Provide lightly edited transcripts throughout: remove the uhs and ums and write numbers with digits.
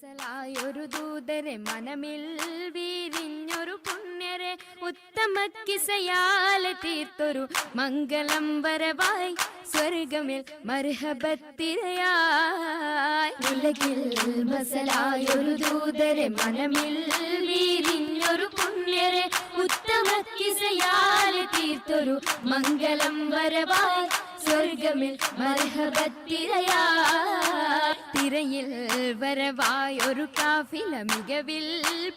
മസലായൊരു ദൂതരെ മനമിൽ വീരിഞ്ഞൊരു പുണ്യരെ ഉത്തമ കിസയാലെ തീർത്തൊരു മംഗളം വരവായി സ്വർഗമിൽ മർഹബത്തിരയായി ഉലകിൽ മസലായൊരു ദൂതരെ മനമിൽ വീരിഞ്ഞൊരു പുണ്യരെ ഉത്തമ കിസയാലെ തീർത്തൊരു മംഗളം വരവായി സ്വർഗമിൽ മർഹബത്തിരയായി തിരയിൽ വരവായൊരു കാഫില മികവിൽ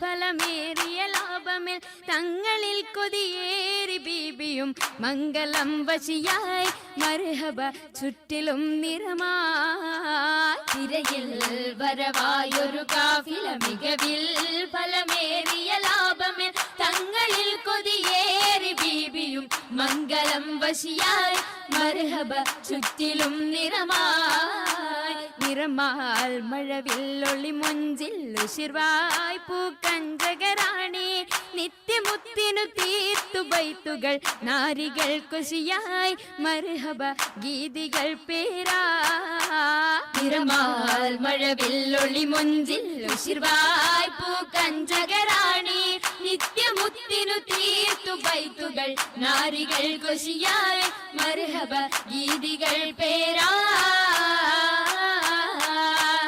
ഫലമേറിയ ലാഭമിൽ തങ്ങളിൽ കൊതിയേറി ബീബിയും മംഗളം വശിയായി മർഹബ ചുറ്റിലും നിറമായി തിരയിൽ വരവായൊരു കാഫില മികവിൽ ഫലമേറിയ ലാഭമിൽ തങ്ങളിൽ കൊതിയേറി ബീബിയും മംഗളം വശിയായി മർഹബ ചുറ്റിലും നിറമായി നിറമാൽ മഴവില്ലൊളി മുഞ്ചിൽ ഉശിർവായി പൂക്കഞ്ചകരാണി നിത്യമുത്തിനു തീർത്തു ബൈത്തുകൾ നാരികൾ കുശിയായി മർഹബ ഗീതികൾ പേരാ നിറമാൽ മഴവില്ലൊളി മുഞ്ചിൽ ഉശിർവായി പൂക്കഞ്ചകരാണി നിത്യമുത്തിനു തീർത്തു ബൈത്തുകൾ നാരികൾ കുശിയായി മർഹബ ഗീതികൾ പേരാ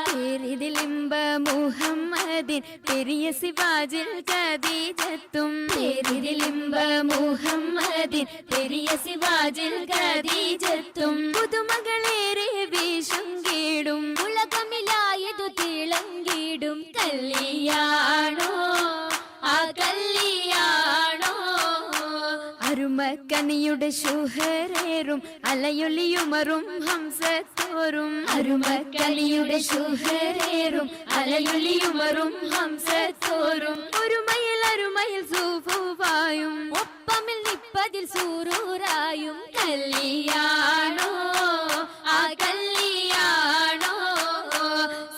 പേരിതിലിമ്പ മുഹമ്മദിൻ പെരിയ സിവാജിൽ ഖദീജത്തും പേരിതിലിമ്പ മുഹമ്മദിൻ പെരിയ സിവാജിൽ ഖദീജത്തും പുതുമകളേറെ വീശും കീടും ഉലകമിലായതു തിളങ്ങിടും കല്യാണോ ആ കല്യാണോ അരുമക്കനിയുടെ ശുഹരേറും അലയൊലിയുമറും ഹംസത്തോറും അരുമക്കനിയുടെ ശുഹരേറും അലയൊലിയുമറും ഹംസത്തോറും ഒരുമയിൽ സൂഫുവായും ഒപ്പമിൽ നിപ്പതിൽ സൂറൂറായും കല്യാണോ ആ കല്യാണോ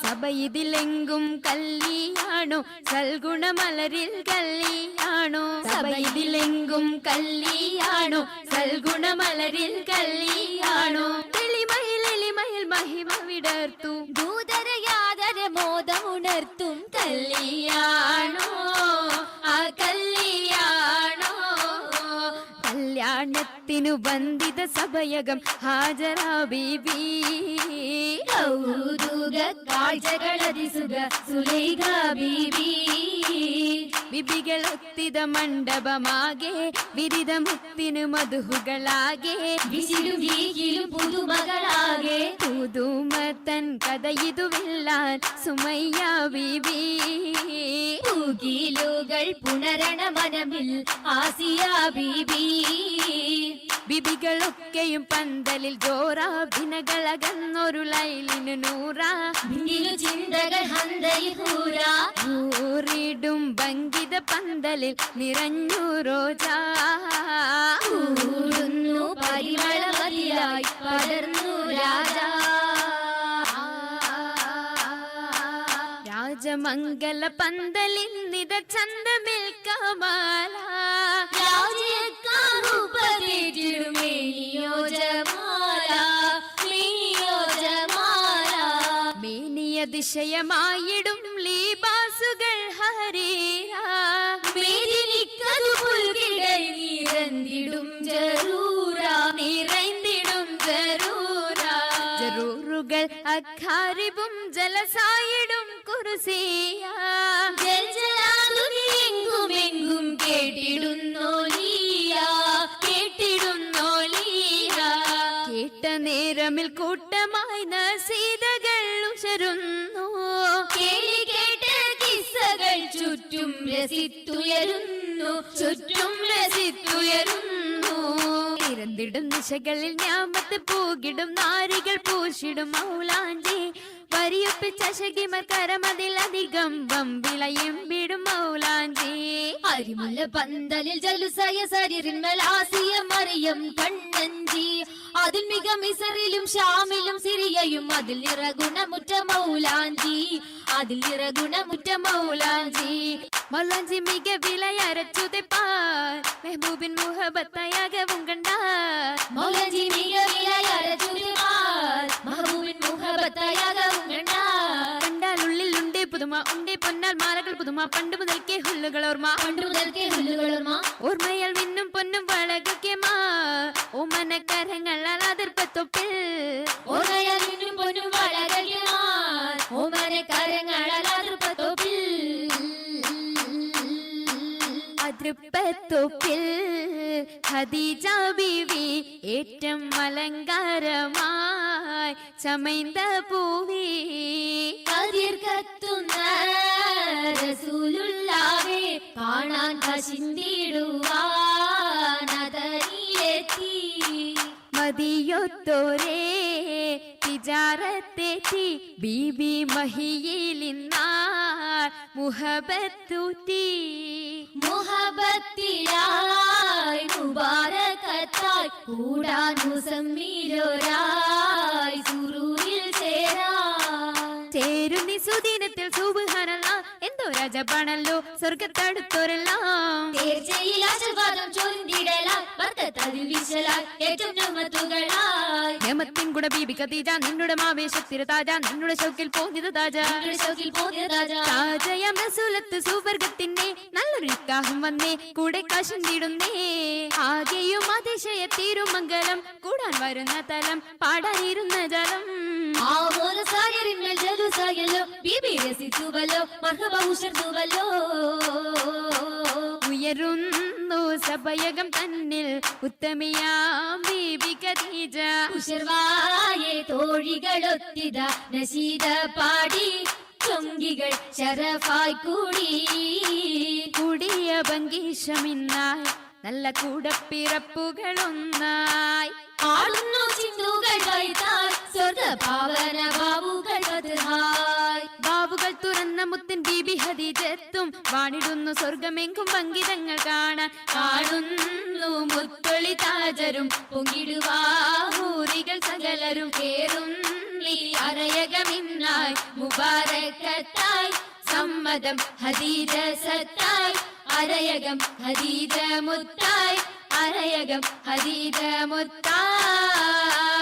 സഭയിതിലെങ്കും കല്യാണോ സൽഗുണമലരിൽ കല്യാണോ സഭയിതിലെങ്കും കല്യാണോ സൽഗുണമലരിൽ കല്യാണോ എളിമയിൽ മഹിമ വിടർത്തും ദൂതരയാദര മോദമുണർത്തും കല്യാണോ ആ കല്യാണോ കല്യാണത്തിനു ബന്ധിത സഭയകം ഹാജരാ ബീബി കൗതുക കാഴ്ചകളതിസുഖ സുലൈഖ ബീബി ബിബികളൊത്തിത മണ്ഡപമാകെ വിരിത മുത്തിനു മധുഹുകളാകെ വിശിരുഗീകിലും പുതുമകളാകെ പുതുമത്തൻ കഥയിതുവില്ലാൻ സുമയ്യ ബീബി പൂകിലുകൾ പുണരണ മനമിൽ ആസിയ ബീബി ബിബികളൊക്കെയും പന്തലിൽ ജോറ ഭിനകളകന്നൊരു ലൈലിനു നൂറ ചിന്തകൾ ൂറിടും ഭംഗിത പന്തലിൽ നിറഞ്ഞു റോജാ പരിമളമതിയായി പടർന്നു രാജാ രാജമംഗല പന്തലിൽ നിത ചന്തമിൽ കമാല അതിശയമായിടും ലീബാസുകൾ ഹരീരാ നിറന്തിടും ജറൂറാ നിറന്തിടും ജറൂറാ ജറൂറുകൾ അഖാരിബും ജലസായിടും കുർസിയാ എങ്കുമെങ്കും കേട്ടിടുന്നോലിയാ കേട്ടിടുന്നോലിയാ കേട്ട നേരമിൽ കൂട്ടമായി നസീദകൾ ഉശരുന്നു കേളി കേട്ട കിസ്സകൾ ചുറ്റും രസിത്തുയരുന്നു ചുറ്റും രസിത്തുയരുന്നു ഇരന്തിടും ദിശകളിൽ ഞാമത്ത് പൂകിടും നാരികൾ പൂശിടും മൗലാഞ്ചി വരിയൊപ്പിച്ച ശകിമർ കരമതിലധികം വമ്പിളയും വിടും മൗലാഞ്ചി അരിമുല്ല പന്തലിൽ ജലുസയ സരിറിന്മലാസിയ മറിയം കണ്ണഞ്ചി അതിൽ മിക മിസറിലും ഷാമിലും സിറിയയും അതിൽ നിറഗുണമുറ്റ മൗലാഞ്ചി അതിൽ നിറഗുണമുറ്റ മൗലാഞ്ചി മൗലാഞ്ചി മിക വിലയരച്ചുതപ്പാർ മെഹബൂബിൻ മുഹബത്തയാകവും കണ്ടാർ മൗലാഞ്ചി മിക വിലയരച്ചുതപ്പാർ മെഹബൂബിൻ മുഹബത്തയാകവും കണ്ടാലുള്ളിലുണ്ട് പുതുമ ഉണ്ടേ പൊന്നാൽ മാലകൾ പുതുമ പണ്ട് മുതൽക്കേ ഹുല്ലുകൾ ഓർമ്മ ഓർമ്മയാൽ മിന്നും പൊന്നും വളകൾക്ക് മാ ഓമനക്കരങ്ങൾ അതിർപ്പത്തൊപ്പിൽ ഓർമ്മയാൽ മിന്നും പൊന്നും വളകൾക്ക് മാ ഓമനക്കരങ്ങൾ അതിർപ്പത്തൊപ്പിൽ അതിർപ്പത്തൊപ്പിൽ ഖദീജ ബീവി ഏറ്റം അലങ്കാരമായി ചമൈന്ത പൂവി കതിർ കത്തുന്ന റസൂലുള്ളാഹേ കാണാൻ കശിന്തിടുവാൻ അതരിയിലെത്തി മതിയൊത്തോരേ തിജാറത്തെത്തി ബീബി മഹിയിലിന്നാൾ മുഹബത്തൂറ്റി മുഹബത്തിലായി മുബാരകത്തായി കൂടാൻ മുസമ്മിലോരായി സുറൂരിൽ ചേരുന്നി സുദിനത്തിൽ സുബ്ഹാനല്ലാ എന്തോ രാജപാണല്ലോ സ്വർഗത്തടുത്തോരെല്ലാം തീർച്ചയിൽ ആശീർവാദം ചൊരിഞ്ഞിടലായി ബർക്കത്തതിൽ വിശലായി ഏറ്റവും നമത്തുകളായി ഹേമത്തിൻ കുട ബീബി ഖദീജ നിന്നുടെ ആവേശത്തിര താജ നിന്നുടെ ഷൗക്കിൽ പോന്നിത് താജ താജയം റസൂലത്ത് സുവർഗത്തിന്റെ നല്ലൊരു നിക്കാഹും വന്നേ കൂടെ കാശുണ്ടിടുന്നേ ആകെയും അതിശയ തിരുമംഗലം കൂടാൻ വരുന്ന തലം പാടാനിരുന്ന ജലം ഉയരുന്നു സഭയകം തന്നിൽ ഉത്തമിയാം ബീബി ഖദീജ ഉശർവായെ തോഴികളൊത്തിത നശീദ പാടി ചൊങ്കികൾ ശരഫായി കൂടി കൂടിയ ഭംഗീഷമിന്നായി നല്ല കൂടപ്പിറപ്പുകളൊന്നായി ആടുന്നു ചിന്തുകൾ കൈത്താൽ സ്വർഗ പാവന ബാബുകൾ പതുഹായ് ബാബുകൾ തുറന്ന മുത്തിൻ ബീബി ഖദീജത്തും വാണിടുന്നു സ്വർഗമെങ്കും പങ്കിതങ്ങൾ കാണാൻ കാണുന്നു മുത്തൊളി താജരും പൊങ്ങിടുവാഹൂറികൾ സകലരും കേറുന്നി അരയകമിന്നായി മുബാരക്കത്തായി സമ്മതം ഖദീജ സത്തായി അരയകം ഖദീജ മുത്തായി അരയകം ഖദീജ മുത്തായി